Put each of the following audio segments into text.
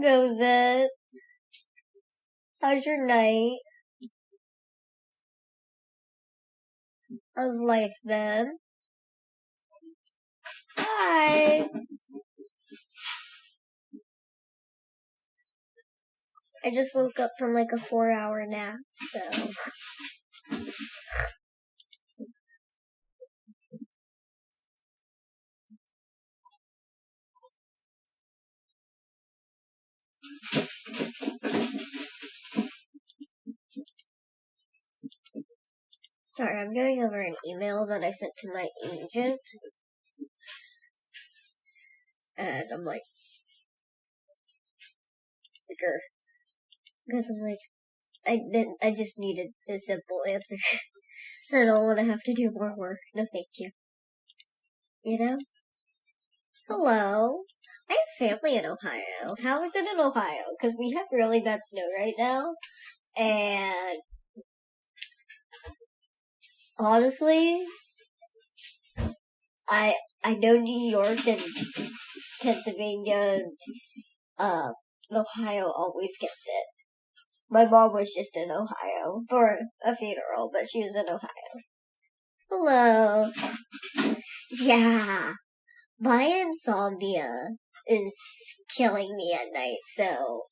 goes it? How's your night? How's life been? Hi! I just woke up from like a 4-hour nap, so... Sorry, I'm going over an email that I sent to my agent. And I'm like, because I'm like, I just needed a simple answer. I don't want to have to do more work. No, thank you. You know? Hello. I have family in Ohio. How is it in Ohio? Because we have really bad snow right now. And honestly, I know New York and Pennsylvania and Ohio always gets it. My mom was just in Ohio for a funeral, but she was in Ohio. Hello. Yeah. My insomnia is killing me at night, so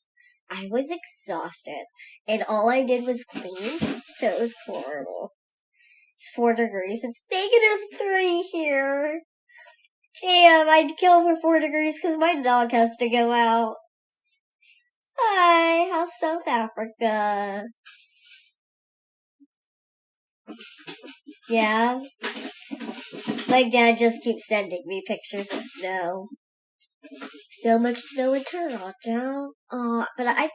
I was exhausted. And all I did was clean, so it was horrible. It's 4 degrees. It's -3 here. Damn, I'd kill for 4 degrees because my dog has to go out. Hi, how's South Africa? Yeah? My dad just keeps sending me pictures of snow. So much snow in Toronto. But I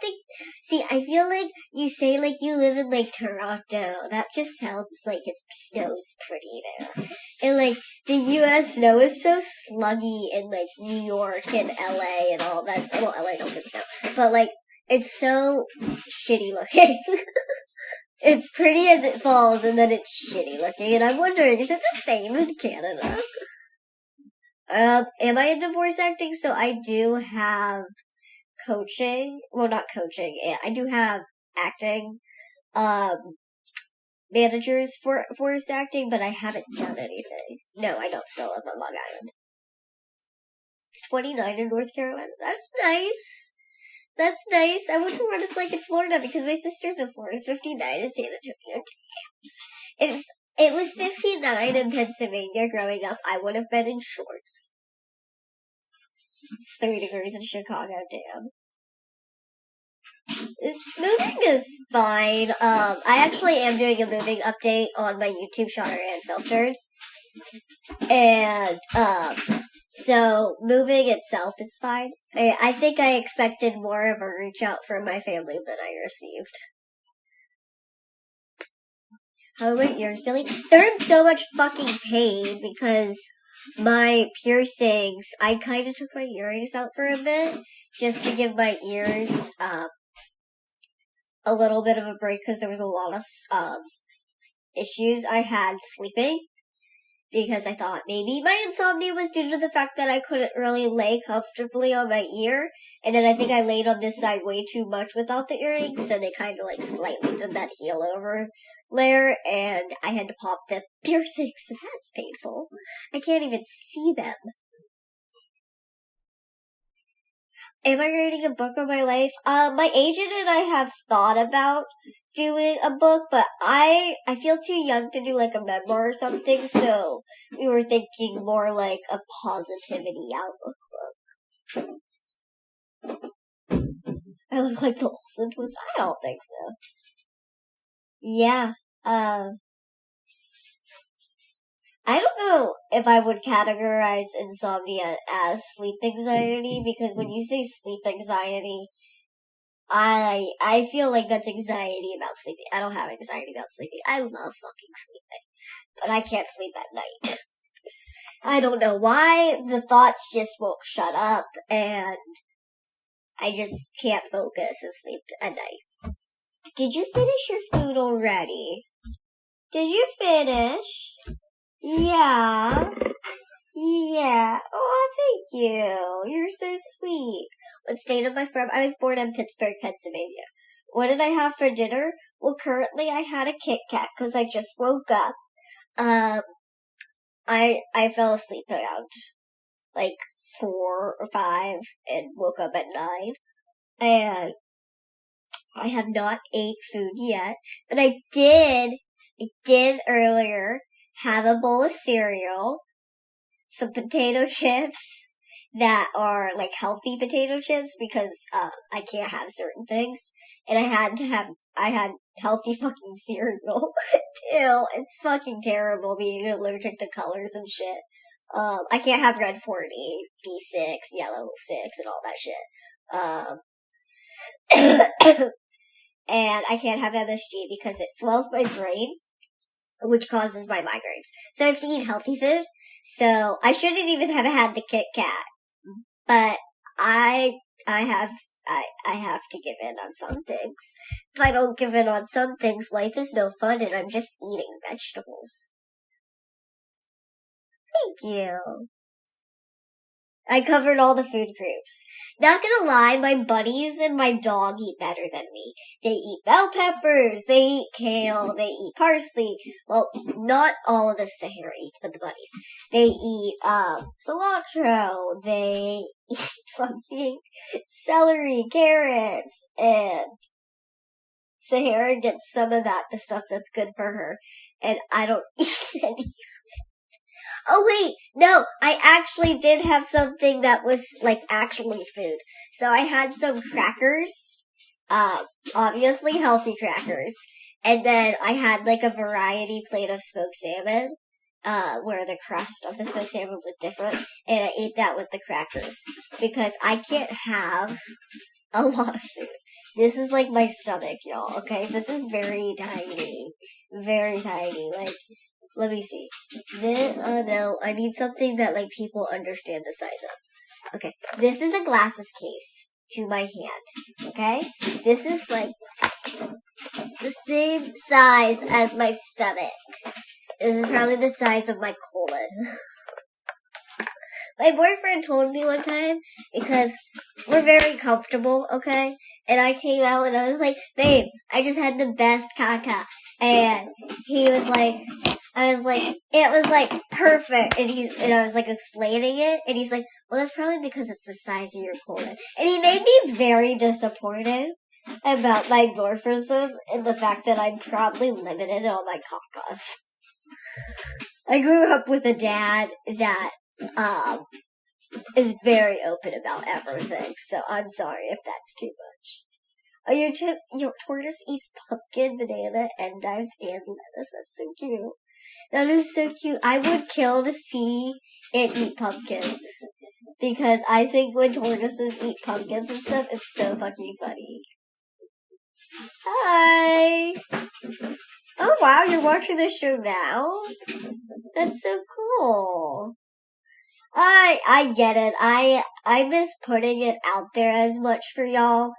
feel like you say like you live in like Toronto. That just sounds like it snows pretty there. And like the US snow is so sluggy in like New York and LA and all that stuff. Well, LA don't get snow. But like it's so shitty looking. It's pretty as it falls and then it's shitty looking. And I'm wondering, is it the same in Canada? Am I in divorce acting? So I do have coaching. Well, not coaching. I do have acting, managers for voice acting, but I haven't done anything. No, I don't still live on Long Island. It's 29 in North Carolina. That's nice. That's nice. I wonder what it's like in Florida because my sister's in Florida. 59 in San Antonio. Damn. It was 59 in Pennsylvania growing up. I would have been in shorts. It's 3 degrees in Chicago, damn. Moving is fine. I actually am doing a moving update on my YouTube, Shauna Rae Unfiltered. And, so moving itself is fine. I think I expected more of a reach out from my family than I received. How are my ears feeling? They're in so much fucking pain because my piercings, I kind of took my earrings out for a bit just to give my ears a little bit of a break because there was a lot of issues I had sleeping because I thought maybe my insomnia was due to the fact that I couldn't really lay comfortably on my ear. And then I think I laid on this side way too much without the earrings, so they kind of like slightly did that heel over layer, and I had to pop the piercings. That's painful. I can't even see them. Am I writing a book on my life? My agent and I have thought about doing a book, but I feel too young to do like a memoir or something, so we were thinking more like a positivity outlook book. I look like the Olsen twins? I don't think so. Yeah, I don't know if I would categorize insomnia as sleep anxiety, because when you say sleep anxiety, I feel like that's anxiety about sleeping. I don't have anxiety about sleeping. I love fucking sleeping, but I can't sleep at night. I don't know why. The thoughts just won't shut up, and I just can't focus and sleep at night. Did you finish your food already? Did you finish? Yeah. Yeah. Oh, thank you. You're so sweet. What state am I from? I was born in Pittsburgh, Pennsylvania. What did I have for dinner? Well, currently I had a Kit Kat because I just woke up. I fell asleep around like 4 or 5 and woke up at 9. And I have not ate food yet, but I did earlier have a bowl of cereal, some potato chips that are like healthy potato chips because I can't have certain things, and I had healthy fucking cereal too. It's fucking terrible being allergic to colors and shit. I can't have red 40, B6, yellow 6, and all that shit. And I can't have MSG because it swells my brain, which causes my migraines. So I have to eat healthy food. So I shouldn't even have had the Kit Kat, but I have to give in on some things. If I don't give in on some things, life is no fun, and I'm just eating vegetables. Thank you. I covered all the food groups. Not gonna lie, my buddies and my dog eat better than me. They eat bell peppers, they eat kale, they eat parsley. Well, not all of the Sahara eats, but the buddies. They eat, cilantro, they eat fucking celery, carrots, and Sahara gets some of that, the stuff that's good for her, and I don't eat any. Oh wait, no, I actually did have something that was like actually food. So I had some crackers, obviously healthy crackers, and then I had like a variety plate of smoked salmon, where the crust of the smoked salmon was different, and I ate that with the crackers because I can't have a lot of food. This is like my stomach, y'all, okay? This is very tiny. Very tiny, like... Let me see. No, I need something that, like, people understand the size of. Okay, this is a glasses case to my hand, okay? This is, like, the same size as my stomach. This is probably the size of my colon. My boyfriend told me one time, because we're very comfortable, okay? And I came out and I was like, babe, I just had the best caca. And he was like... I was like, it was like perfect, and I was like explaining it, and he's like, well, that's probably because it's the size of your colon. And he made me very disappointed about my dwarfism and the fact that I'm probably limited on my cacas. I grew up with a dad that is very open about everything, so I'm sorry if that's too much. Oh, your tortoise eats pumpkin, banana, endives, and lettuce. That's so cute. That is so cute. I would kill to see it eat pumpkins. Because I think when tortoises eat pumpkins and stuff, it's so fucking funny. Hi! Oh wow, you're watching this show now? That's so cool. I get it. I miss putting it out there as much for y'all,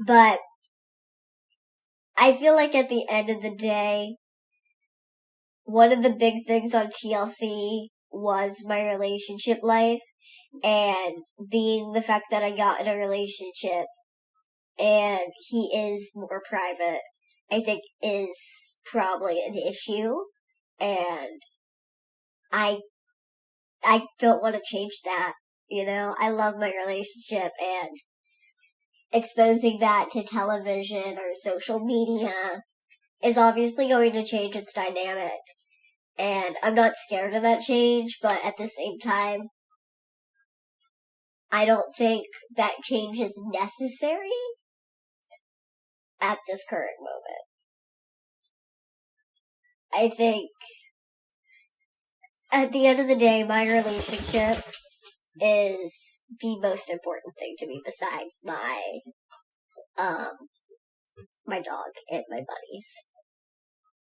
but I feel like at the end of the day, one of the big things on TLC was my relationship life, and being the fact that I got in a relationship and he is more private, I think is probably an issue, and I don't want to change that, you know? I love my relationship, and exposing that to television or social media is obviously going to change its dynamic. And I'm not scared of that change, but at the same time, I don't think that change is necessary at this current moment. I think at the end of the day, my relationship is the most important thing to me besides my dog and my buddies.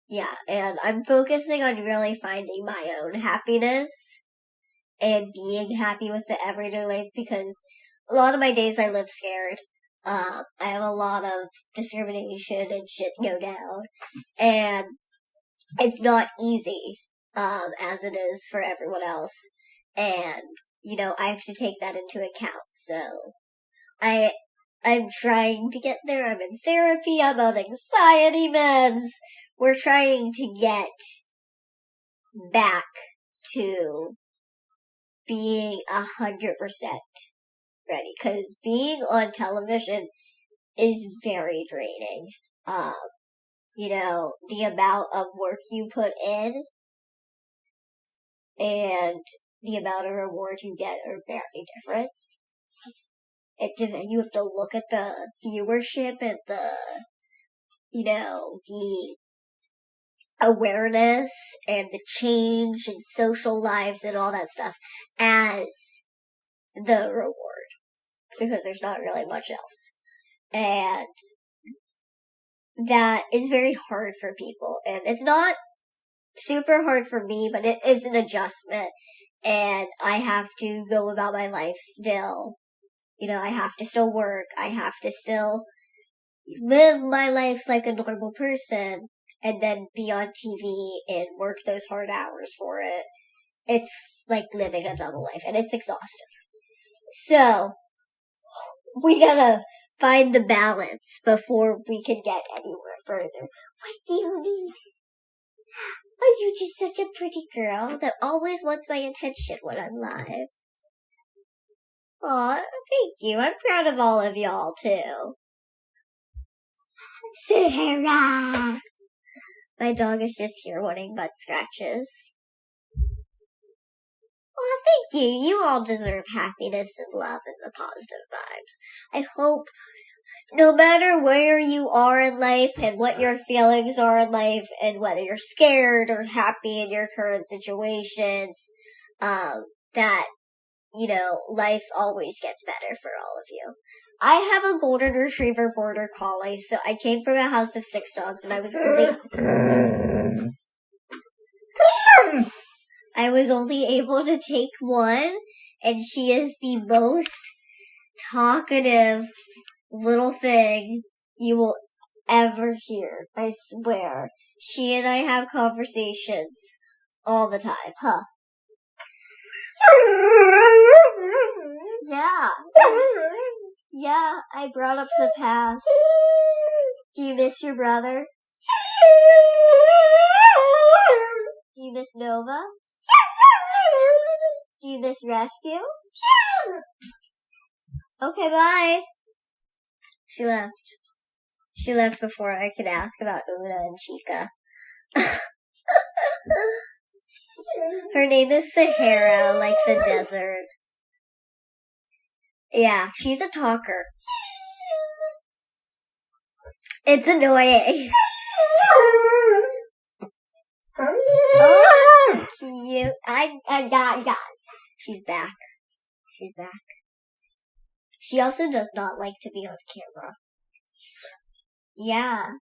Yeah, and I'm focusing on really finding my own happiness and being happy with the everyday life, because a lot of my days I live scared. I have a lot of discrimination and shit go down, and it's not easy, as it is for everyone else. And, I have to take that into account. So, I'm trying to get there. I'm in therapy. I'm on anxiety meds. We're trying to get back to being 100% ready. Because being on television is very draining. The amount of work you put in and the amount of reward you get are very different. You have to look at the viewership and the awareness and the change in social lives and all that stuff as the reward. Because there's not really much else. And that is very hard for people. And it's not super hard for me, but it is an adjustment. And I have to go about my life still. I have to still work. I have to still live my life like a normal person and then be on TV and work those hard hours for it. It's like living a double life and it's exhausting. So, we gotta find the balance before we can get anywhere further. What do you need? Are you just such a pretty girl that always wants my attention when I'm live? Aw, thank you. I'm proud of all of y'all, too. Sarah! My dog is just here wanting butt scratches. Well, thank you. You all deserve happiness and love and the positive vibes. I hope no matter where you are in life and what your feelings are in life and whether you're scared or happy in your current situations, that, life always gets better for all of you. I have a golden retriever border collie, so I came from a house of 6 dogs and I was only able to take one, and she is the most talkative little thing you will ever hear. I swear. She and I have conversations all the time, huh? Yeah. Yeah, I brought up the past. Do you miss your brother? Do you miss Nova? Do you miss Rescue? Okay, bye. She left. She left before I could ask about Una and Chica. Her name is Sahara, like the desert. Yeah, she's a talker. It's annoying. Oh, so cute. I got. She's back. She's back. She also does not like to be on camera. Yeah.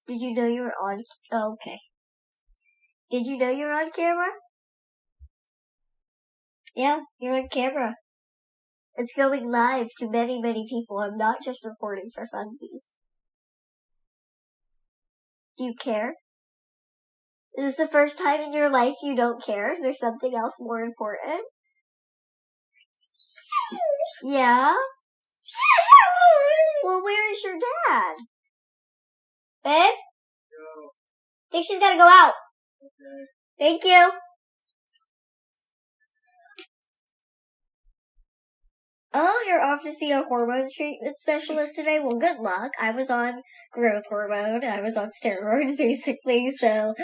Did you know you were on? Oh, okay. Did you know you're on camera? Yeah, you're on camera. It's going live to many, many people. I'm not just recording for funsies. Do you care? Is this the first time in your life you don't care? Is there something else more important? Yeah? Well, where is your dad? Babe? No. Think she's gotta go out. Okay. Thank you. Oh, you're off to see a hormones treatment specialist today? Well, good luck. I was on growth hormone. I was on steroids, basically, so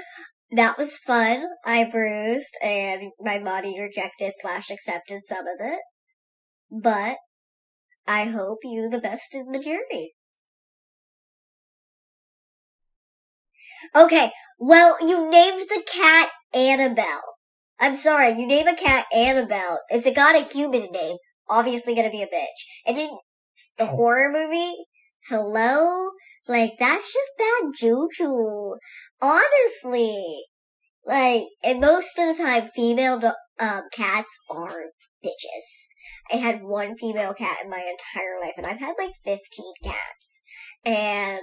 that was fun. I bruised, and my body rejected/accepted some of it. But I hope you the best in the journey. Okay, well, you named the cat Annabelle. I'm sorry, you name a cat Annabelle. It's got a human name. Obviously gonna be a bitch. And then the horror movie, hello? Like, that's just bad juju. Honestly. Like, and most of the time, female cats are bitches. I had one female cat in my entire life, and I've had like 15 cats. And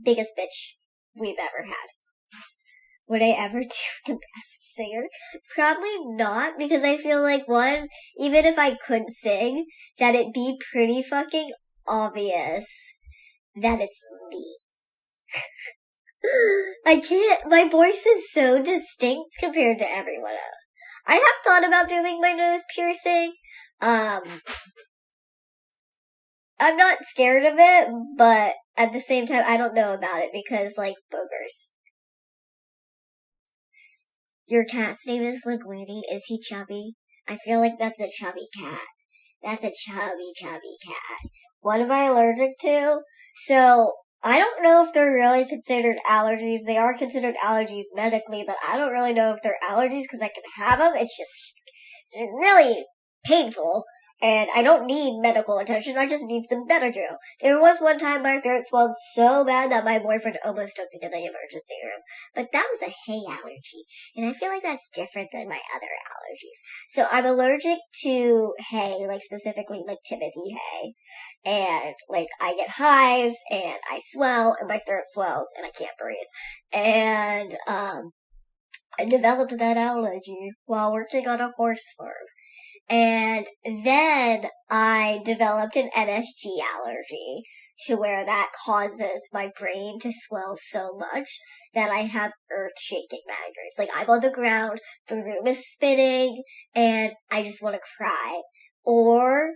biggest bitch we've ever had. would I ever do The Masked Singer? Probably not, because I feel like, one, even if I could sing, that it'd be pretty fucking obvious that it's me. I can't, my voice is so distinct compared to everyone else. I have thought about doing my nose piercing. I'm not scared of it, but at the same time, I don't know about it because, like, boogers. Your cat's name is Linguini. Is he chubby? I feel like that's a chubby cat. That's a chubby cat. What am I allergic to? So, I don't know if they're really considered allergies. They are considered allergies medically, but I don't really know if they're allergies because I can have them. It's really painful. And I don't need medical attention, I just need some Benadryl. There was one time my throat swelled so bad that my boyfriend almost took me to the emergency room. But that was a hay allergy. And I feel like that's different than my other allergies. So I'm allergic to hay, like specifically like Timothy hay. And like I get hives and I swell and my throat swells and I can't breathe. And I developed that allergy while working on a horse farm. And then I developed an NSG allergy to where that causes my brain to swell so much that I have earth-shaking migraines. Like, I'm on the ground, the room is spinning, and I just want to cry. Or,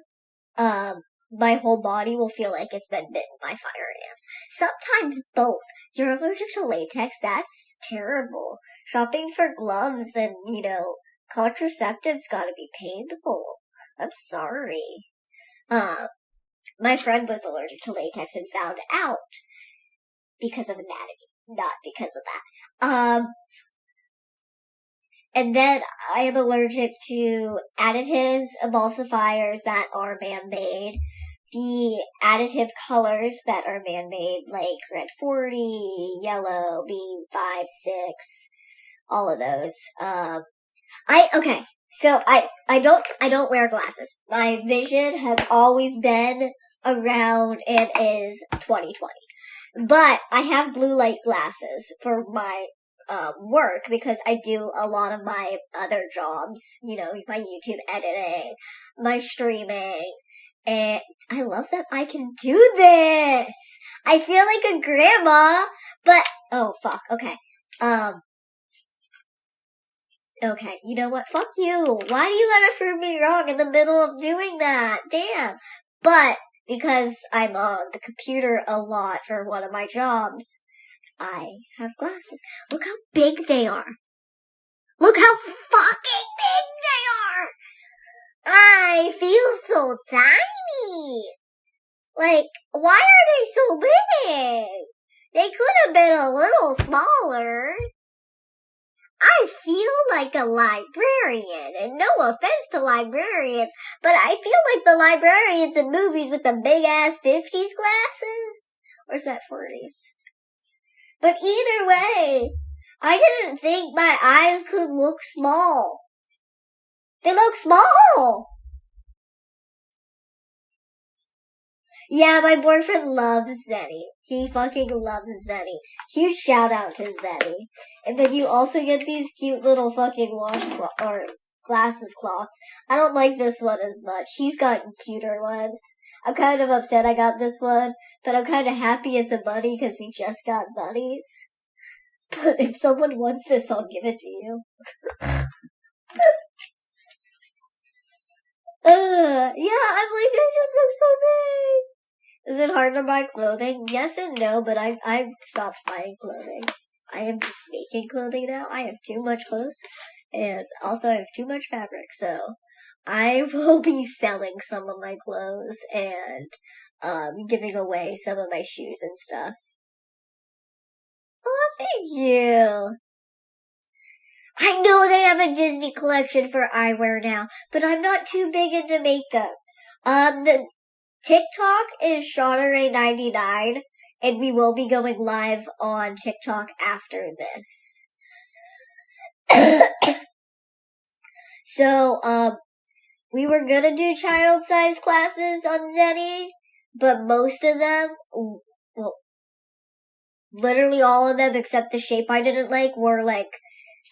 my whole body will feel like it's been bitten by fire ants. Sometimes both. You're allergic to latex? That's terrible. Shopping for gloves and, contraceptives gotta be painful. I'm sorry. My friend was allergic to latex and found out because of anatomy, not because of that. And then I am allergic to additives, emulsifiers that are man-made, the additive colors that are man-made, like Red 40, Yellow, B5, 6, all of those. I don't wear glasses. My vision has always been around and is 20/20. But I have blue light glasses for my work because I do a lot of my other jobs, my YouTube editing, my streaming, and I love that I can do this. I feel like a grandma, but oh fuck, okay. Okay, you know what? Fuck you. Why do you gotta prove me wrong in the middle of doing that? Damn. But, because I'm on the computer a lot for one of my jobs, I have glasses. Look how big they are. Look how fucking big they are! I feel so tiny. Like, why are they so big? They could have been a little smaller. I feel like a librarian, and no offense to librarians, but I feel like the librarians in movies with the big-ass 50s glasses. Or is that 40s? But either way, I didn't think my eyes could look small. They look small! Yeah, my boyfriend loves Zenny. He fucking loves Zenny. Huge shout out to Zenny. And then you also get these cute little fucking glasses cloths. I don't like this one as much. He's gotten cuter ones. I'm kind of upset I got this one, but I'm kind of happy it's a buddy because we just got buddies. But if someone wants this, I'll give it to you. Yeah, I'm like, they just look so big. Is it hard to buy clothing? Yes and no, but I've stopped buying clothing. I am just making clothing now. I have too much clothes, and also I have too much fabric, so I will be selling some of my clothes and giving away some of my shoes and stuff. Oh, thank you. I know they have a Disney collection for eyewear now, but I'm not too big into makeup. The TikTok is Shauna Rae 99, and we will be going live on TikTok after this. So, we were gonna do child size classes on Zenny, but most of them, well, literally all of them except the shape I didn't like were like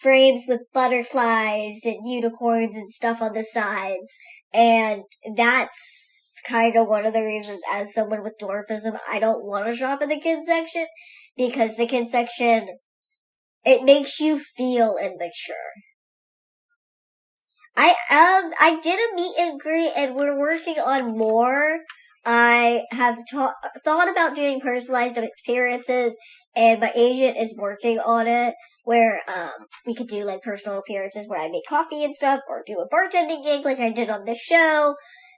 frames with butterflies and unicorns and stuff on the sides. And that's kind of one of the reasons, as someone with dwarfism, I don't want to shop in the kids section, because the kids section, it makes you feel immature. I did a meet and greet, and we're working on more. I have thought about doing personalized experiences, and my agent is working on it, where we could do like personal appearances where I make coffee and stuff, or do a bartending gig like I did on the show.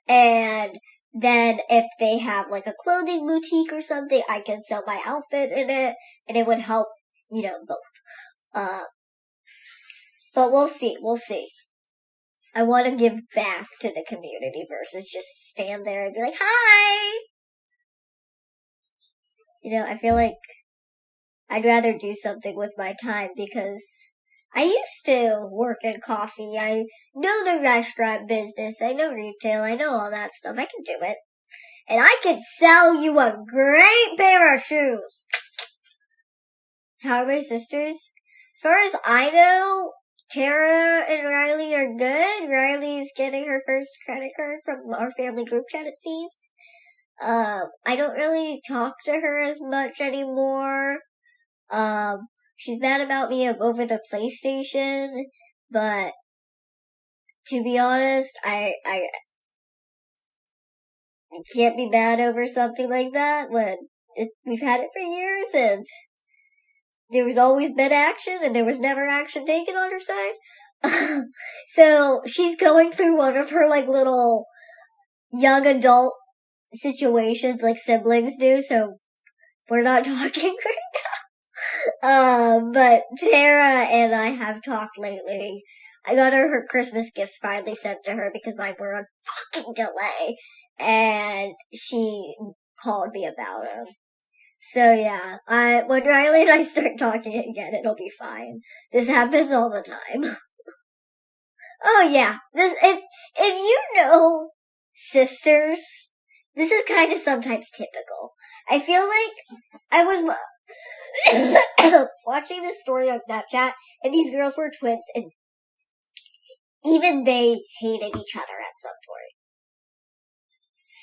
And then if they have like a clothing boutique or something, I can sell my outfit in it, and it would help, both. But we'll see. I want to give back to the community versus just stand there and be like, hi! I feel like I'd rather do something with my time, because I used to work in coffee. I know the restaurant business. I know retail. I know all that stuff. I can do it. And I can sell you a great pair of shoes. How are my sisters? As far as I know, Tara and Riley are good. Riley's getting her first credit card from our family group chat, it seems. I don't really talk to her as much anymore. She's mad about me over the PlayStation, but to be honest, I can't be mad over something like that when we've had it for years, and there was always been action, and there was never action taken on her side. So she's going through one of her like little young adult situations like siblings do, so we're not talking right now. But Tara and I have talked lately. I got her Christmas gifts finally sent to her because mine were on fucking delay, and she called me about them. So yeah, when Riley and I start talking again, it'll be fine. This happens all the time. Oh yeah, if you know sisters, this is kind of sometimes typical. I feel like I was watching this story on Snapchat, and these girls were twins, and even they hated each other at some point.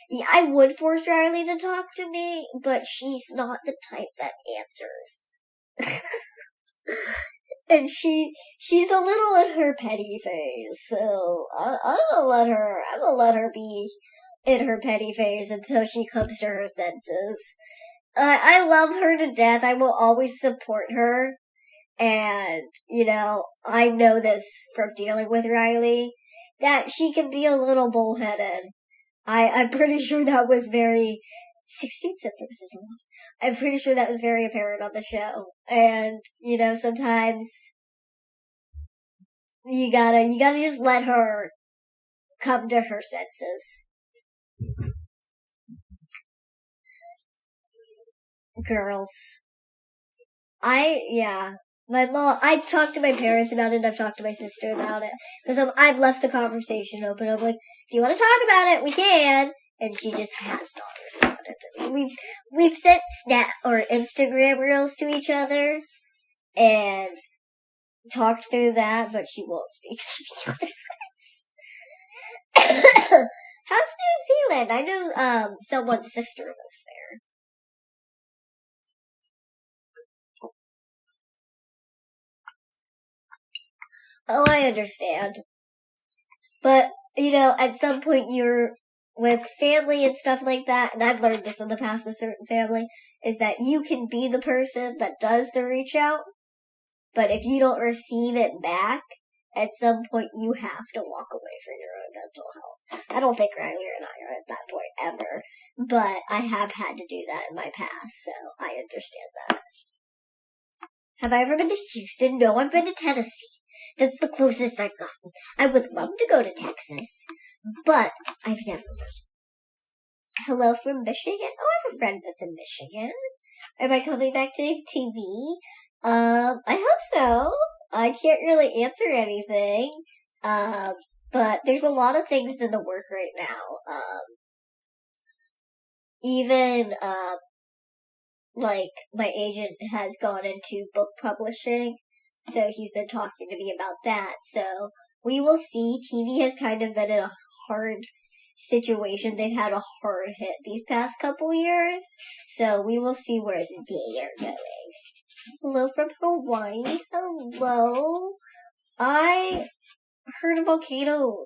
Yeah, I would force Riley to talk to me, but she's not the type that answers. And she's a little in her petty phase, so I'm gonna let her be in her petty phase until she comes to her senses. I love her to death. I will always support her. And, I know this from dealing with Riley, that she can be a little bullheaded. I'm pretty sure that was 16 siblings is a lot. I'm pretty sure that was very apparent on the show. And, sometimes you gotta just let her come to her senses. Girls. I've talked to my parents about it, and I've talked to my sister about it, because I've left the conversation open. I'm like, if you want to talk about it, we can, and she just has not responded to me. We've sent Snap or Instagram reels to each other, and talked through that, but she won't speak to me otherwise. How's New Zealand? I know, someone's sister lives there. Oh, I understand. But, at some point you're with family and stuff like that, and I've learned this in the past with certain family, is that you can be the person that does the reach out, but if you don't receive it back, at some point you have to walk away from your own mental health. I don't think Riley and I are at that point ever, but I have had to do that in my past, so I understand that. Have I ever been to Houston? No, I've been to Tennessee. That's the closest I've gotten. I would love to go to Texas, but I've never been. Hello from Michigan? Oh, I have a friend that's in Michigan. Am I coming back to TV? I hope so. I can't really answer anything. But there's a lot of things in the work right now. Even, like, my agent has gone into book publishing, so he's been talking to me about that. So we will see. TV has kind of been in a hard situation. They've had a hard hit these past couple years, so we will see where they are going. Hello from Hawaii. Hello. I heard a volcano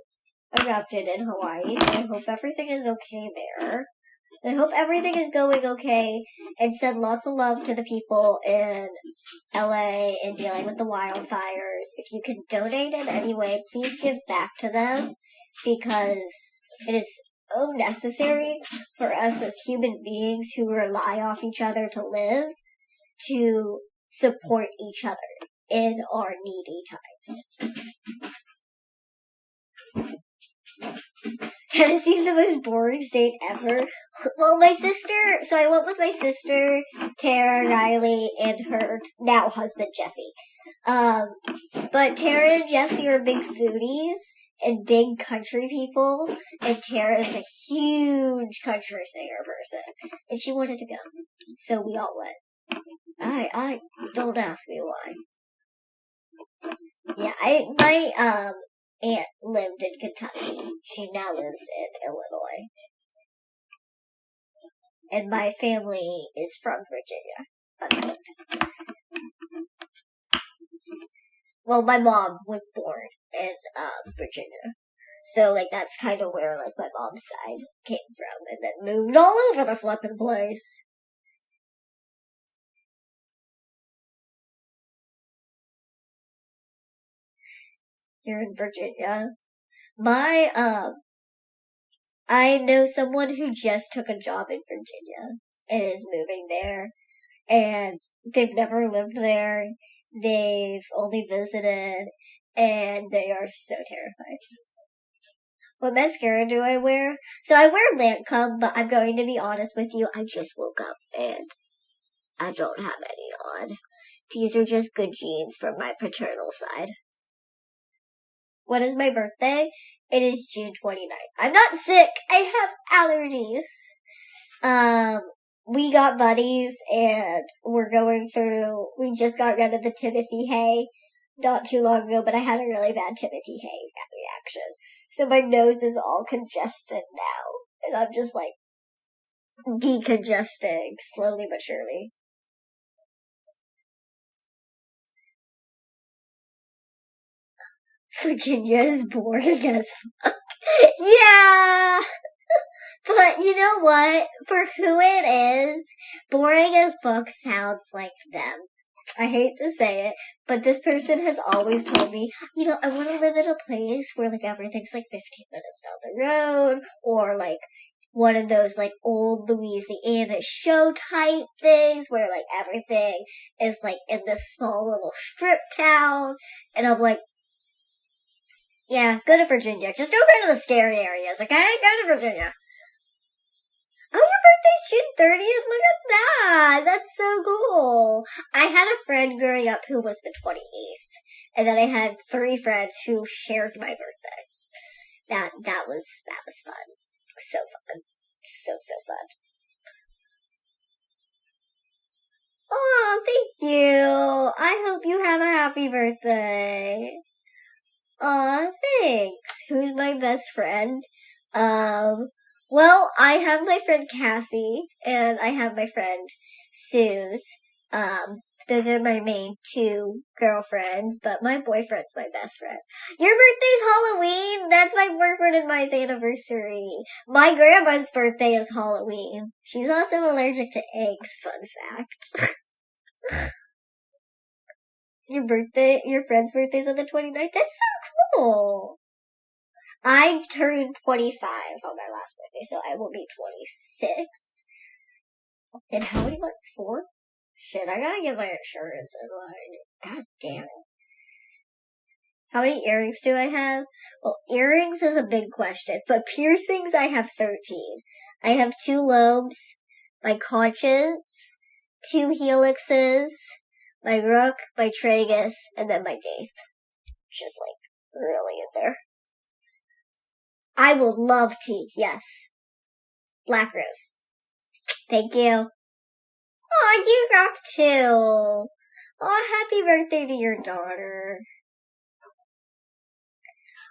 erupted in Hawaii, so I hope everything is okay there. I hope everything is going okay, and send lots of love to the people in LA and dealing with the wildfires. If you can donate in any way, please give back to them, because it is so necessary for us as human beings who rely off each other to live to support each other in our needy times. Tennessee's the most boring state ever. Well, so I went with my sister, Tara, Riley, and her now husband, Jesse. But Tara and Jesse are big foodies and big country people, and Tara is a huge country singer person, and she wanted to go. So we all went. I don't ask me why. Yeah, my aunt lived in Kentucky. She now lives in Illinois. And my family is from Virginia. Well, my mom was born in Virginia. So, like, that's kind of where, like, my mom's side came from. And then moved all over the flippin' place. Here in Virginia. I know someone who just took a job in Virginia and is moving there, and they've never lived there. They've only visited, and they are so terrified. What mascara do I wear? So I wear Lancome, but I'm going to be honest with you, I just woke up and I don't have any on. These are just good genes from my paternal side. When is my birthday? It is June 29th. I'm not sick. I have allergies. We got buddies and we just got rid of the Timothy Hay not too long ago, but I had a really bad Timothy Hay reaction. So my nose is all congested now. And I'm just like decongesting slowly but surely. Virginia is boring as fuck. Yeah! But you know what? For who it is, boring as fuck sounds like them. I hate to say it, but this person has always told me, I want to live in a place where, like, everything's, like, 15 minutes down the road, or, like, one of those, like, old Louisiana show type things where, like, everything is, like, in this small little strip town, and I'm like, yeah, go to Virginia. Just don't go to the scary areas, okay? Go to Virginia. Oh, your birthday's June 30th? Look at that! That's so cool! I had a friend growing up who was the 28th. And then I had 3 friends who shared my birthday. That was fun. So fun. So fun. Oh, thank you! I hope you have a happy birthday. Aw, thanks. Who's my best friend? Well, I have my friend Cassie, and I have my friend Suze. Those are my main 2 girlfriends, but my boyfriend's my best friend. Your birthday's Halloween? That's my boyfriend and my anniversary. My grandma's birthday is Halloween. She's also allergic to eggs, fun fact. Your friend's birthday's on the 29th? That's so cool! I turned 25 on my last birthday, so I will be 26. And how many months? 4? Shit, I gotta get my insurance in line. God damn it. How many earrings do I have? Well, earrings is a big question, but piercings I have 13. I have 2 lobes, my conches, 2 helixes, my rook, my tragus, and then my daith. Just like really in there. I would love tea, yes. Black rose. Thank you. Oh, you rock too. Oh, happy birthday to your daughter.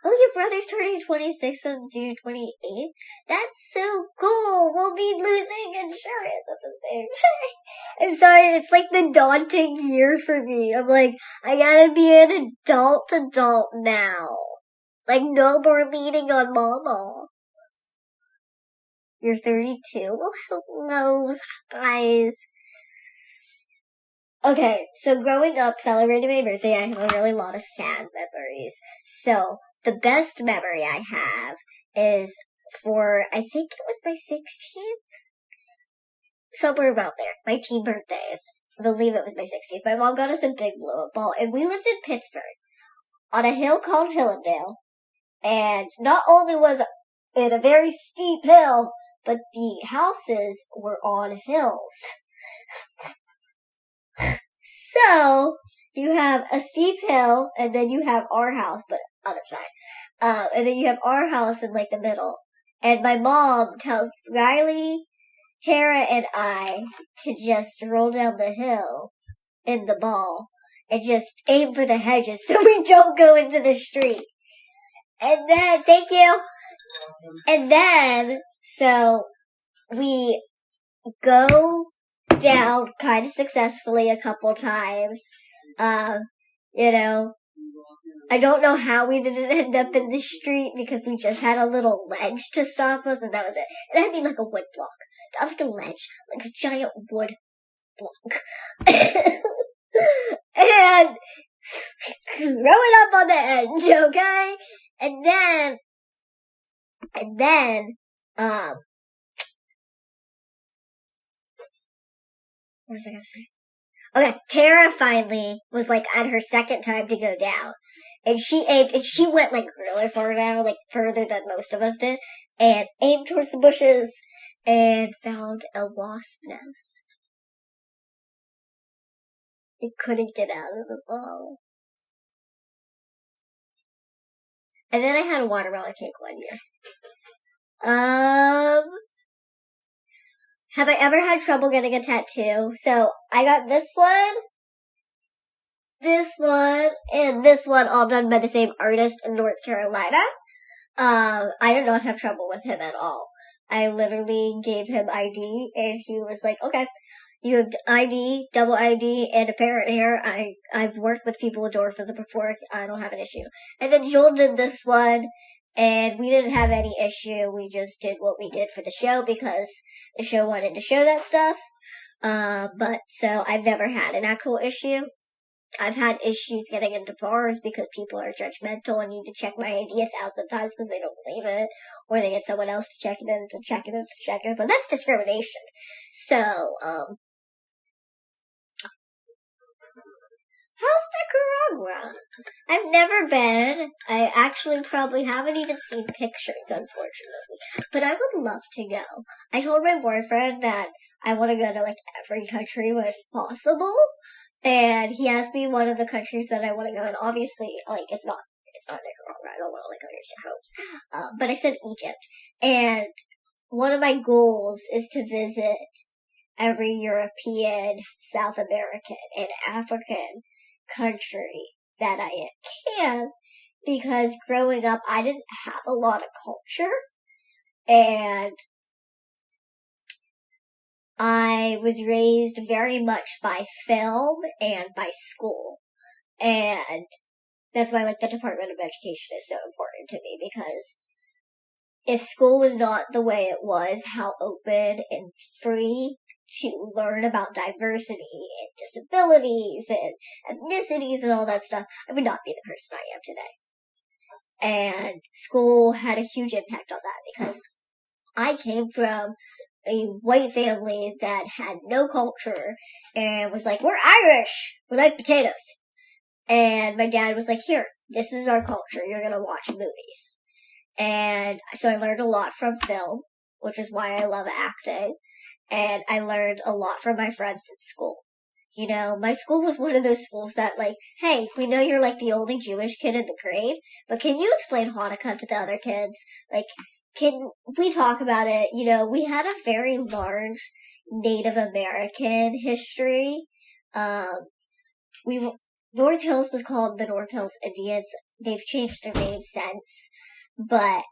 Oh, your brother's turning 26 on June 28th? That's so cool. We'll be losing insurance at the same time. I'm sorry, it's like the daunting year for me. I'm like, I gotta be an adult now. Like, no more leaning on mama. You're 32? Oh, hello, guys. Okay, so growing up, celebrating my birthday, I have a really lot of sad memories. So, the best memory I have is for, I think it was my 16th? Somewhere about there. My teen birthdays. I believe it was my 16th. My mom got us a big blow-up ball, and we lived in Pittsburgh, on a hill called Hillendale. And not only was it a very steep hill, but the houses were on hills. So, you have a steep hill, and then you have our house, but other side. And then you have our house in, like, the middle. And my mom tells Riley, Tara, and I to just roll down the hill in the ball and just aim for the hedges so we don't go into the street. And then, thank you! And then, so, we go down kind of successfully a couple times. You know, I don't know how we didn't end up in the street because we just had a little ledge to stop us, and that was it. And I mean like a wood block, not like a ledge, like a giant wood block. And throw it up on the edge, okay? And then, what was I gonna say? Okay, Tara finally was like at her second time to go down. And she aimed, and she went like really far down, like further than most of us did, and aimed towards the bushes and found a wasp nest. It couldn't get out of the ball. And then I had a watermelon cake one year. Have I ever had trouble getting a tattoo? So, I got this one, and this one all done by the same artist in North Carolina. I did not have trouble with him at all. I literally gave him ID, and he was like, okay, you have ID, double ID, and apparent hair. I've worked with people with dwarfism before. I don't have an issue. And then Joel did this one, and we didn't have any issue. We just did what we did for the show because the show wanted to show that stuff. But so I've never had an actual issue. I've had issues getting into bars because people are judgmental and need to check my ID 1,000 times because they don't believe it, or they get someone else to check it in, to check it in, to check it in, but that's discrimination. So, how's Nicaragua? I've never been. I actually probably haven't even seen pictures, unfortunately, but I would love to go. I told my boyfriend that I want to go to, like, every country if possible. And he asked me one of the countries that I want to go, and obviously, like, it's not Nicaragua. I don't want to, like, go your hopes. But I said Egypt. And one of my goals is to visit every European, South American, and African country that I can, because growing up, I didn't have a lot of culture, and I was raised very much by film and by school. And that's why, like, the Department of Education is so important to me, because if school was not the way it was, how open and free to learn about diversity and disabilities and ethnicities and all that stuff, I would not be the person I am today. And school had a huge impact on that, because I came from a white family that had no culture and was like, we're Irish, we like potatoes. And my dad was like, here, this is our culture, you're gonna watch movies. And so I learned a lot from film, which is why I love acting. And I learned a lot from my friends at school. You know, my school was one of those schools that, like, hey, we know you're, like, the only Jewish kid in the grade, but can you explain Hanukkah to the other kids? Like, can we talk about it? We had a very large Native American history. North Hills was called the North Hills Indians. They've changed their name since, but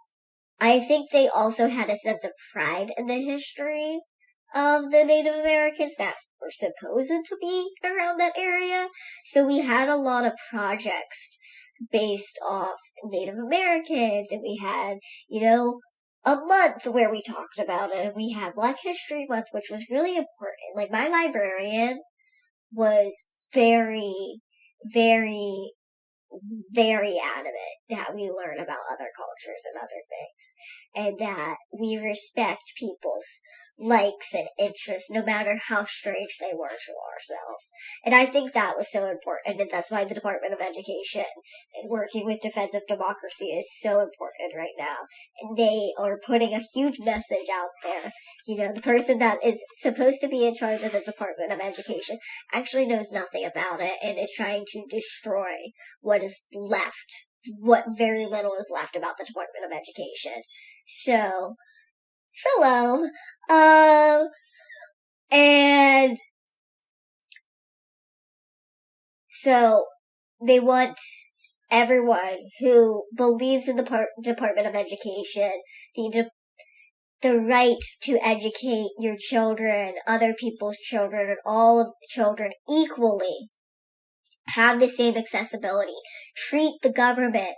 I think they also had a sense of pride in the history of the Native Americans that were supposed to be around that area. So we had a lot of projects based off Native Americans, and we had, a month where we talked about it. We had Black History Month, which was really important. Like, my librarian was very, very, very adamant that we learn about other cultures and other things, and that we respect people's likes and interests, no matter how strange they were to ourselves. And I think that was so important, and that's why the Department of Education and working with Defense of Democracy is so important right now. And they are putting a huge message out there. The person that is supposed to be in charge of the Department of Education actually knows nothing about it and is trying to destroy what is left, what very little is left about the Department of Education. So, shalom. And so they want everyone who believes in the Department of Education, the right to educate your children, other people's children, and all of the children equally, have the same accessibility. Treat the government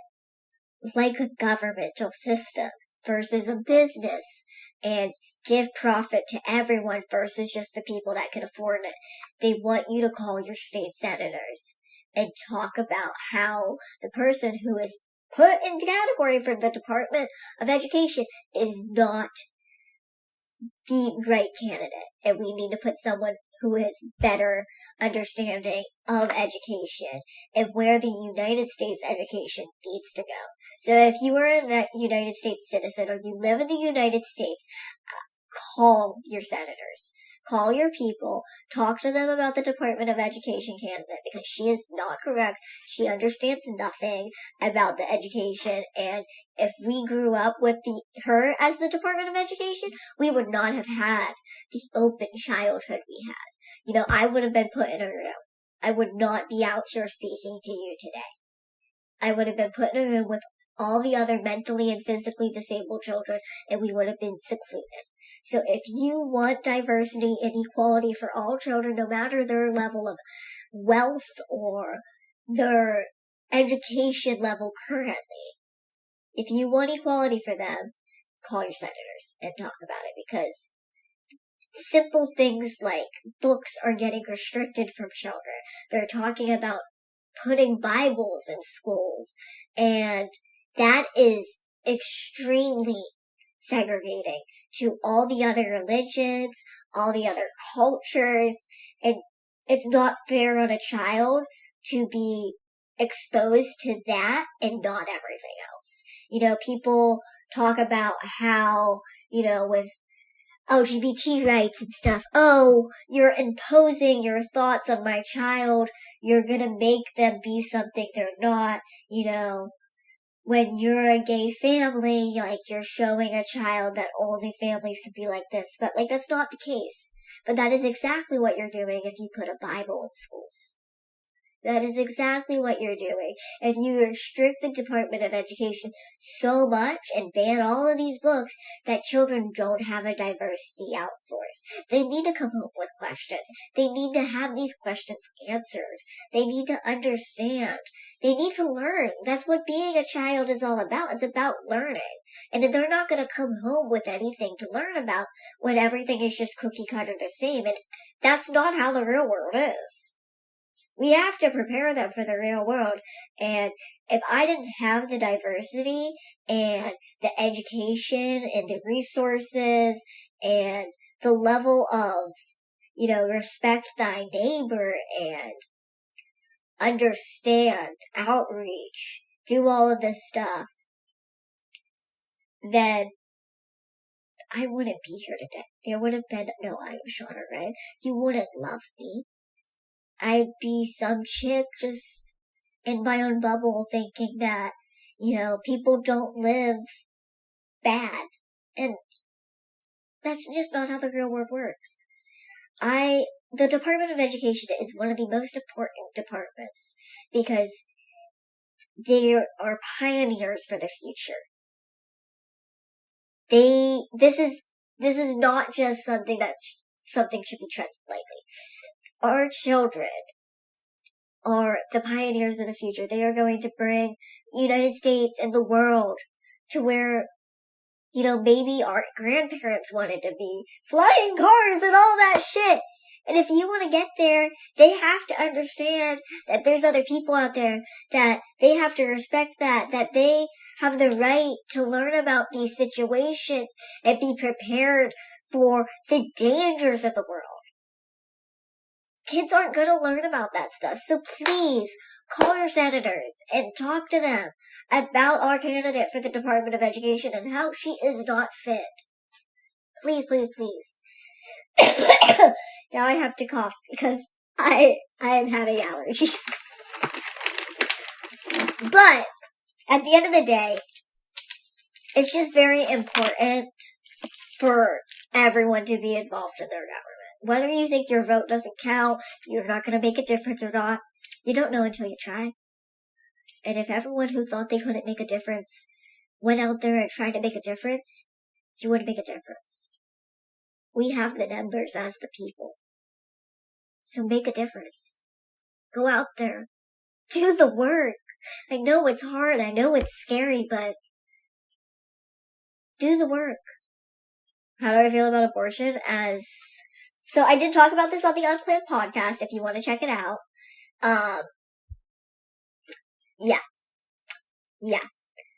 like a governmental system versus a business, and give profit to everyone versus just the people that can afford it. They want you to call your state senators and talk about how the person who is put in category for the Department of Education is not the right candidate, and we need to put someone who has better understanding of education and where the United States education needs to go. So if you are a United States citizen or you live in the United States, call your senators. Call your people. Talk to them about the Department of Education candidate, because she is not correct. She understands nothing about the education, and if we grew up with her as the Department of Education, we would not have had the open childhood we had. I would have been put in a room. I would not be out here speaking to you today. I would have been put in a room with all the other mentally and physically disabled children, and we would have been secluded. So if you want diversity and equality for all children, no matter their level of wealth or their education level currently, if you want equality for them, call your senators and talk about it, because simple things like books are getting restricted from children. They're talking about putting Bibles in schools, and that is extremely segregating to all the other religions, all the other cultures, and it's not fair on a child to be exposed to that and not everything else. People talk about how, with LGBT rights and stuff, oh, you're imposing your thoughts on my child, you're gonna make them be something they're not, when you're a gay family, you're showing a child that only families can be like this, but, that's not the case. But that is exactly what you're doing if you put a Bible in schools. That is exactly what you're doing. If you restrict the Department of Education so much and ban all of these books that children don't have a diversity outsource, they need to come up with questions. They need to have these questions answered. They need to understand. They need to learn. That's what being a child is all about. It's about learning. And they're not going to come home with anything to learn about when everything is just cookie cutter the same. And that's not how the real world is. We have to prepare them for the real world. And if I didn't have the diversity and the education and the resources and the level of, respect thy neighbor and understand, outreach, do all of this stuff, then I wouldn't be here today. There would have been no I am Shauna Rae. You wouldn't love me. I'd be some chick just in my own bubble thinking that, people don't live bad. And that's just not how the real world works. The Department of Education is one of the most important departments because they are pioneers for the future. This is not just something should be treated lightly. Our children are the pioneers of the future. They are going to bring the United States and the world to where, maybe our grandparents wanted to be. Flying cars and all that shit. And if you want to get there, they have to understand that there's other people out there, that they have to respect that they have the right to learn about these situations and be prepared for the dangers of the world. Kids aren't going to learn about that stuff, so please call your senators and talk to them about our candidate for the Department of Education and how she is not fit. Please, please, please. Now I have to cough because I am having allergies. But at the end of the day, it's just very important for everyone to be involved in their government. Whether you think your vote doesn't count, you're not going to make a difference or not, you don't know until you try. And if everyone who thought they couldn't make a difference went out there and tried to make a difference, you wouldn't make a difference. We have the numbers as the people. So make a difference. Go out there. Do the work. I know it's hard. I know it's scary, but do the work. How do I feel about abortion? So I did talk about this on the Unplanned podcast if you want to check it out. Yeah.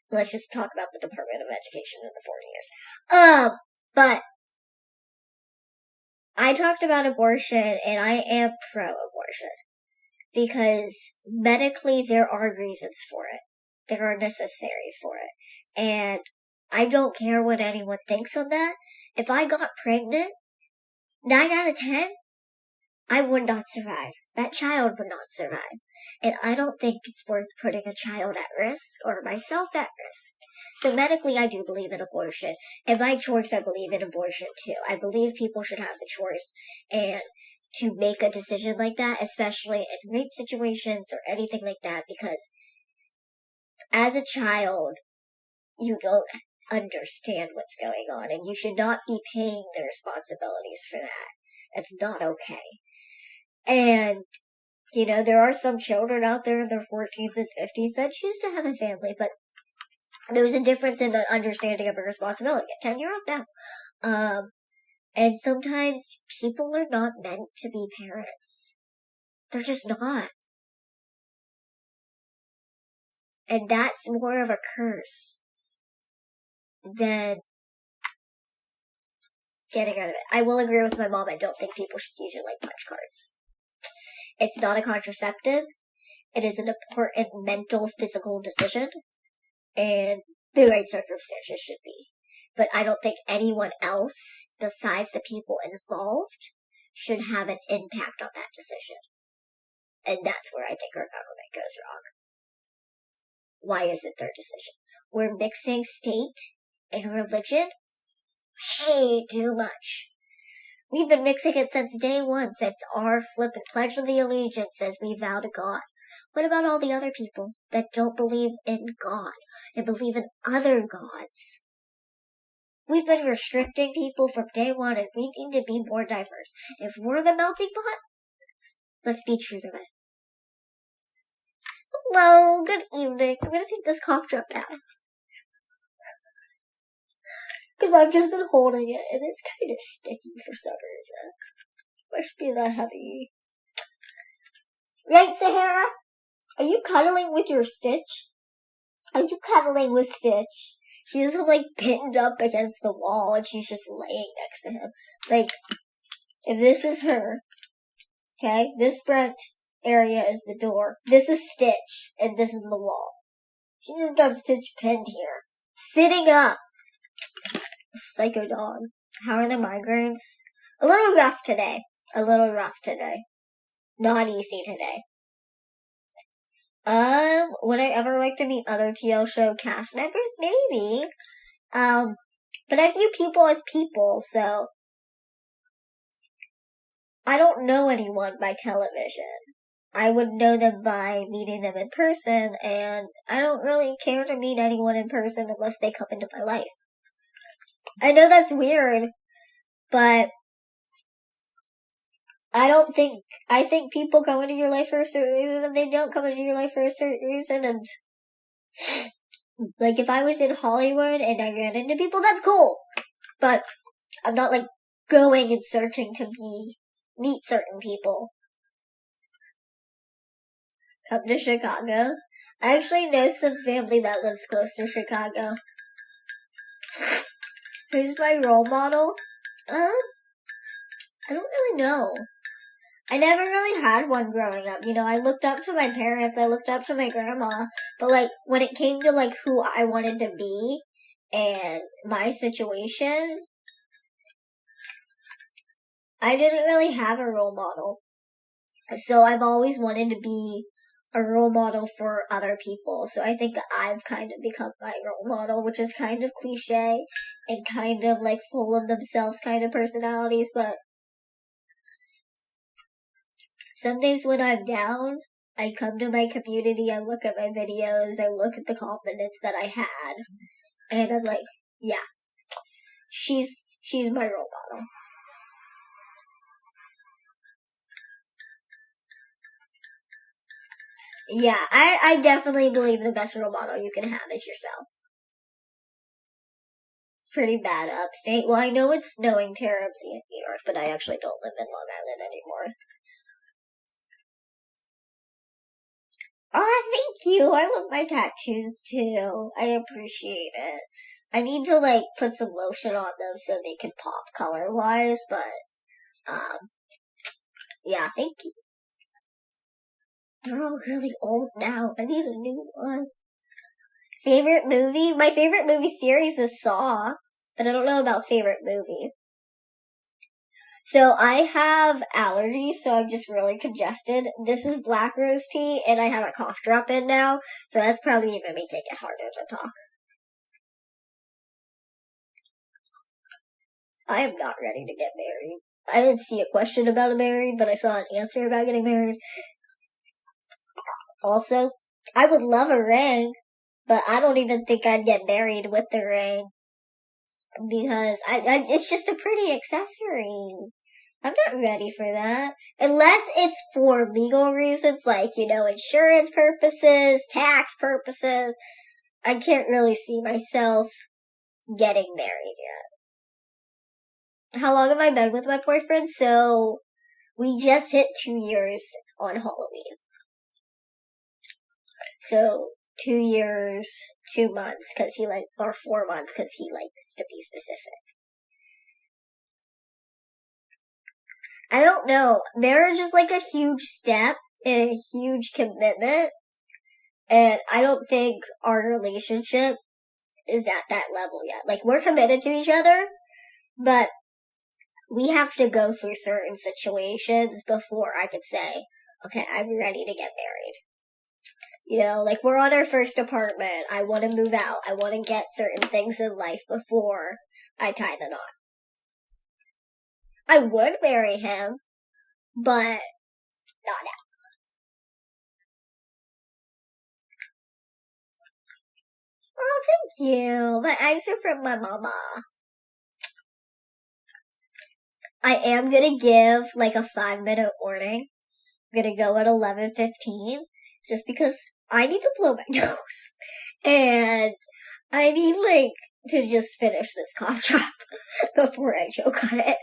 Let's just talk about the Department of Education in the 40 years. But I talked about abortion, and I am pro-abortion. Because medically, there are reasons for it. There are necessaries for it. And I don't care what anyone thinks of that. If I got pregnant, 9 out of 10, I would not survive. That child would not survive. And I don't think it's worth putting a child at risk or myself at risk. So medically, I do believe in abortion. And by choice, I believe in abortion too. I believe people should have the choice and to make a decision like that, especially in rape situations or anything like that, because as a child, you don't understand what's going on, and you should not be paying the responsibilities for that. That's not okay. And, there are some children out there in their 14s and 50s that choose to have a family, but there's a difference in the understanding of a responsibility. At 10, you're up now. And sometimes people are not meant to be parents. They're just not. And that's more of a curse than getting out of it. I will agree with my mom. I don't think people should use your punch cards. It's not a contraceptive. It is an important mental, physical decision. And the right circumstances should be. But I don't think anyone else, besides the people involved, should have an impact on that decision. And that's where I think our government goes wrong. Why is it their decision? We're mixing state and religion way too much. We've been mixing it since day one, since our flippin' Pledge of the Allegiance says we vow to God. What about all the other people that don't believe in God and believe in other gods? We've been restricting people from day one, and we need to be more diverse. If we're the melting pot, let's be true to it. Hello, good evening. I'm gonna take this cough drop now. Because I've just been holding it, and it's kind of sticky for some reason. Must be the heavy. Right, Sahara? Are you cuddling with your Stitch? Are you cuddling with Stitch? She's pinned up against the wall, and she's just laying next to him. If this is her, okay, this front area is the door. This is Stitch, and this is the wall. She just got Stitch pinned here. Sitting up. Psycho dog. How are the migraines? A little rough today. Not easy today. Would I ever like to meet other TL show cast members? Maybe. But I view people as people, so I don't know anyone by television. I would know them by meeting them in person, and I don't really care to meet anyone in person unless they come into my life. I know that's weird, but I think people come into your life for a certain reason and they don't come into your life for a certain reason, and like if I was in Hollywood and I ran into people, that's cool. But I'm not like going and searching to meet certain people. Come to Chicago. I actually know some family that lives close to Chicago. Who's my role model? I don't really know. I never really had one growing up. You know, I looked up to my parents, I looked up to my grandma, but like when it came to like who I wanted to be and my situation, I didn't really have a role model. So I've always wanted to be a role model for other people. So I think I've kind of become my role model, which is kind of cliche and kind of like full of themselves kind of personalities, but some days when I'm down, I come to my community, I look at my videos, I look at the confidence that I had, and I'm like, yeah, she's my role model. Yeah, I definitely believe the best role model you can have is yourself. It's pretty bad upstate. Well, I know it's snowing terribly in New York, but I actually don't live in Long Island anymore. Oh, thank you. I love my tattoos too. I appreciate it. I need to like put some lotion on them so they can pop color wise, but yeah, thank you. They're all really old now. I need a new one. Favorite movie? My favorite movie series is Saw, but I don't know about favorite movie. So I have allergies, so I'm just really congested. This is black rose tea, and I have a cough drop in now, so that's probably even making it harder to talk. I am not ready to get married. I didn't see a question about married, but I saw an answer about getting married. Also, I would love a ring, but I don't even think I'd get married with the ring. Because it's just a pretty accessory. I'm not ready for that. Unless it's for legal reasons, like, you know, insurance purposes, tax purposes. I can't really see myself getting married yet. How long have I been with my boyfriend? So, we just hit 2 years on Halloween. So, 2 years, 2 months, or 4 months, cause he likes to be specific. I don't know. Marriage is like a huge step and a huge commitment. And I don't think our relationship is at that level yet. Like, we're committed to each other, but we have to go through certain situations before I could say, okay, I'm ready to get married. You know, like, we're on our first apartment. I want to move out. I want to get certain things in life before I tie the knot. I would marry him, but not now. Oh, thank you. My eyes are from my mama. I am gonna give like a 5-minute warning. I'm gonna go at 11:15 just because I need to blow my nose. And I need like to just finish this cough drop before I choke on it.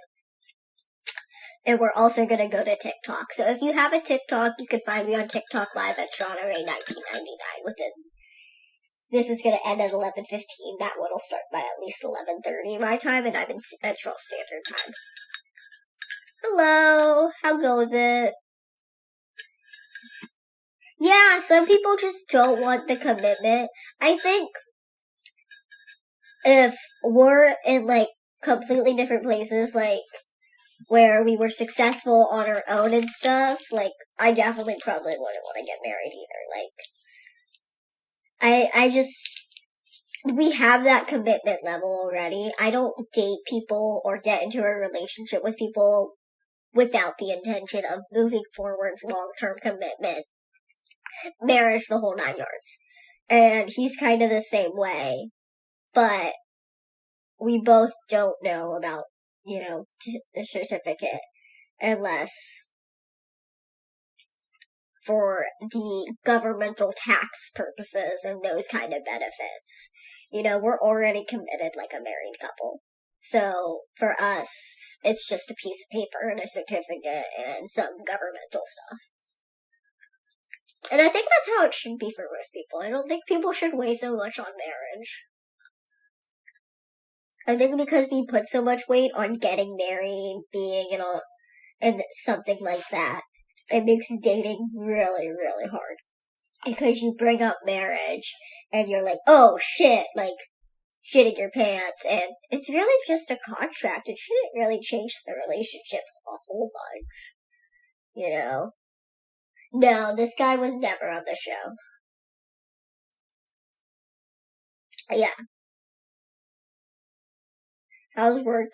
And we're also gonna go to TikTok. So if you have a TikTok, you can find me on TikTok live at Shauna Rae 1999 This is going to end at 11:15. That one will start by at least 11:30 my time, and I'm in Central Standard Time. Hello, how goes it? Yeah, some people just don't want the commitment. I think if we're in like completely different places, like where we were successful on our own and stuff, like I definitely probably wouldn't want to get married either. Like we have that commitment level already. I don't date people or get into a relationship with people without the intention of moving forward, long-term commitment, marriage, the whole 9 yards. And he's kind of the same way, but we both don't know about, the certificate unless for the governmental tax purposes and those kind of benefits. We're already committed like a married couple. So for us, it's just a piece of paper and a certificate and some governmental stuff. And I think that's how it should be for most people. I don't think people should weigh so much on marriage. I think because we put so much weight on getting married, being and something like that, it makes dating really, really hard. Because you bring up marriage, and you're like, oh shit, like, shitting your pants, and it's really just a contract. It shouldn't really change the relationship a whole bunch. No, this guy was never on the show. Yeah. How's work?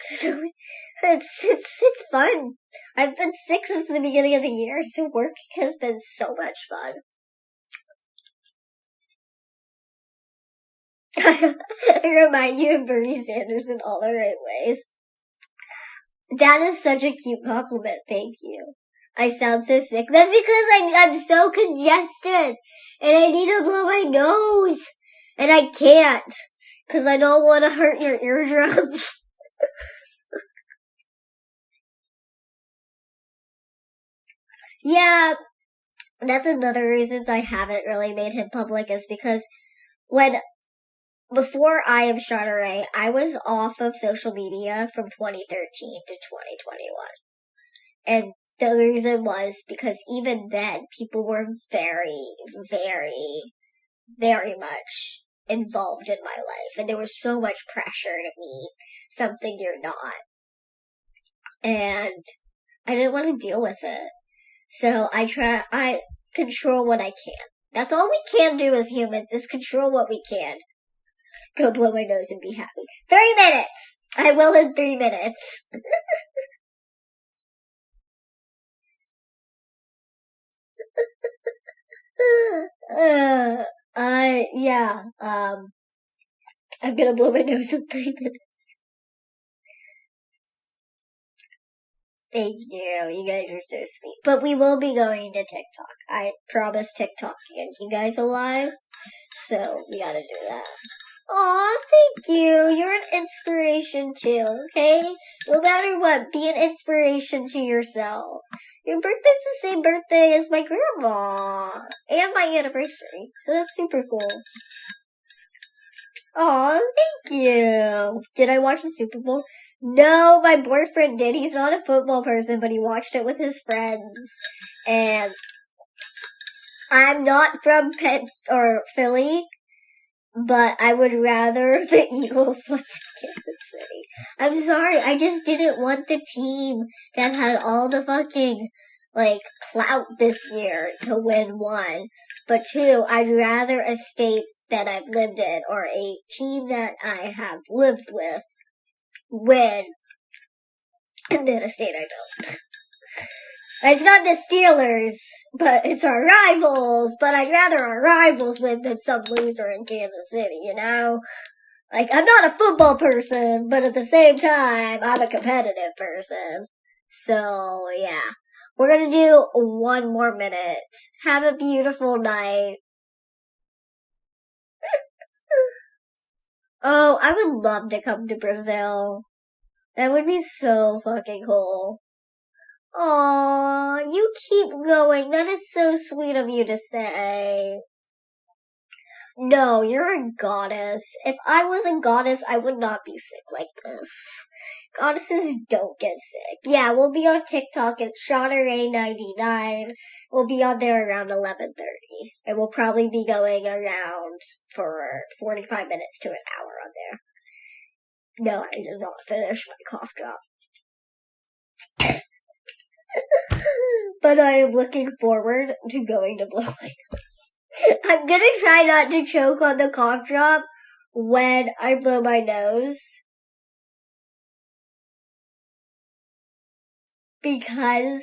It's fun. I've been sick since the beginning of the year, so work has been so much fun. I remind you of Bernie Sanders in all the right ways. That is such a cute compliment, thank you. I sound so sick. That's because I'm so congested, and I need to blow my nose, and I can't, because I don't want to hurt your eardrums. Yeah, that's another reason I haven't really made him public is because before I am Shauna Rae, I was off of social media from 2013 to 2021. And the reason was because even then, people were very, very, very much involved in my life. And there was so much pressure to be something you're not. And I didn't want to deal with it. So I control what I can. That's all we can do as humans, is control what we can. Go blow my nose and be happy. 3 minutes! I will in 3 minutes. I'm gonna blow my nose in 3 minutes. Thank you. You guys are so sweet. But we will be going to TikTok. I promise TikTok to get you guys alive. So we gotta do that. Aw, thank you. You're an inspiration too, okay? No matter what, be an inspiration to yourself. Your birthday's the same birthday as my grandma. And my anniversary. So that's super cool. Aw, thank you. Did I watch the Super Bowl? No, my boyfriend did. He's not a football person, but he watched it with his friends. And I'm not from Philly, but I would rather the Eagles win than Kansas City. I'm sorry, I just didn't want the team that had all the fucking, clout this year to win, one. But two, I'd rather a state that I've lived in, or a team that I have lived with, win, and then a state I don't. It's not the Steelers, but it's our rivals, but I'd rather our rivals win than some loser in Kansas City, I'm not a football person, but at the same time, I'm a competitive person. So, yeah. We're gonna do 1 more minute. Have a beautiful night. Oh, I would love to come to Brazil. That would be so fucking cool. Aw, you keep going. That is so sweet of you to say. No, you're a goddess. If I was a goddess, I would not be sick like this. Goddesses don't get sick. Yeah, we'll be on TikTok at Shauna Rae 99. We'll be on there around 11:30. And we'll probably be going around for 45 minutes to an hour on there. No, I did not finish my cough drop. But I am looking forward to going to blow my nose. I'm gonna try not to choke on the cough drop, when I blow my nose. Because,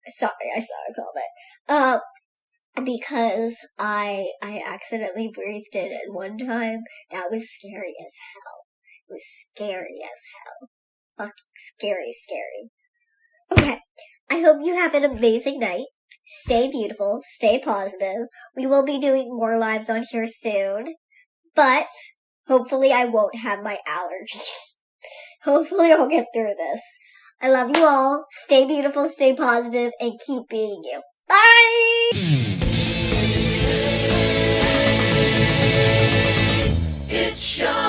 sorry, I saw a comment. Because I accidentally breathed in it one time. That was scary as hell. It was scary as hell. Fucking scary. Okay, I hope you have an amazing night. Stay beautiful, stay positive. We will be doing more lives on here soon. But, hopefully I won't have my allergies. Hopefully I'll get through this. I love you all. Stay beautiful, stay positive, and keep being you. Bye! It's Shauna.